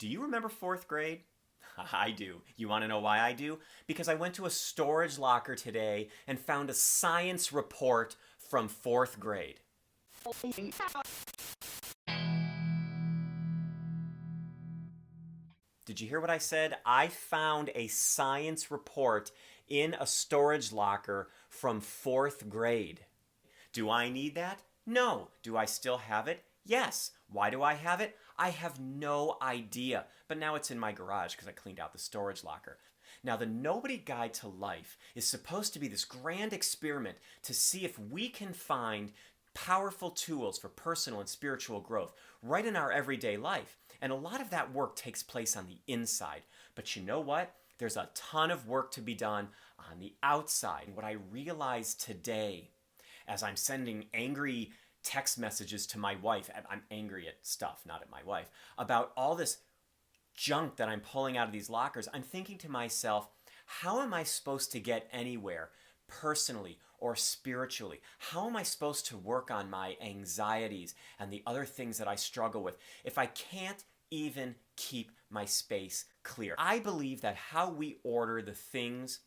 Do you remember fourth grade? I do. You want to know why I do? Because I went to a storage locker today and found a science report from fourth grade. Did you hear what I said? I found a science report in a storage locker from fourth grade. Do I need that? No. Do I still have it? Yes. Why do I have it? I have no idea. But now it's in my garage because I cleaned out the storage locker. Now, the Nobody Guide to Life is supposed to be this grand experiment to see if we can find powerful tools for personal and spiritual growth right in our everyday life. And a lot of that work takes place on the inside. But you know what? There's a ton of work to be done on the outside. What I realized today as I'm sending angry text messages to my wife, I'm angry at stuff, not at my wife, about all this junk that I'm pulling out of these lockers, I'm thinking to myself, how am I supposed to get anywhere personally or spiritually? How am I supposed to work on my anxieties and the other things that I struggle with if I can't even keep my space clear? I believe that how we order the things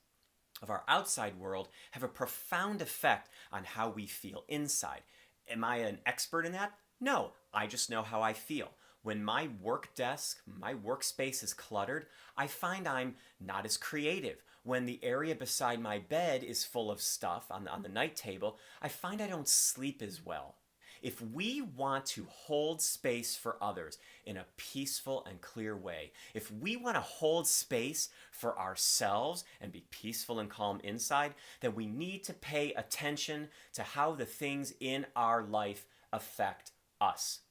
of our outside world have a profound effect on how we feel inside. Am I an expert in that? No, I just know how I feel. When my work desk, my workspace is cluttered, I find I'm not as creative. When the area beside my bed is full of stuff on the night table, I find I don't sleep as well. If we want to hold space for others in a peaceful and clear way, if we want to hold space for ourselves and be peaceful and calm inside, then we need to pay attention to how the things in our life affect us.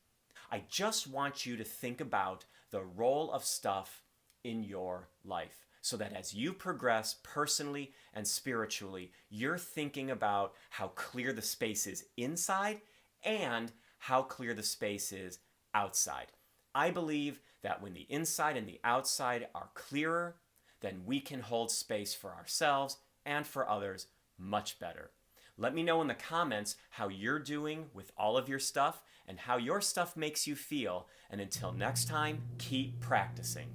I just want you to think about the role of stuff in your life so that as you progress personally and spiritually, you're thinking about how clear the space is inside and how clear the space is outside. I believe that when the inside and the outside are clearer, then we can hold space for ourselves and for others much better. Let me know in the comments how you're doing with all of your stuff and how your stuff makes you feel. And until next time, keep practicing.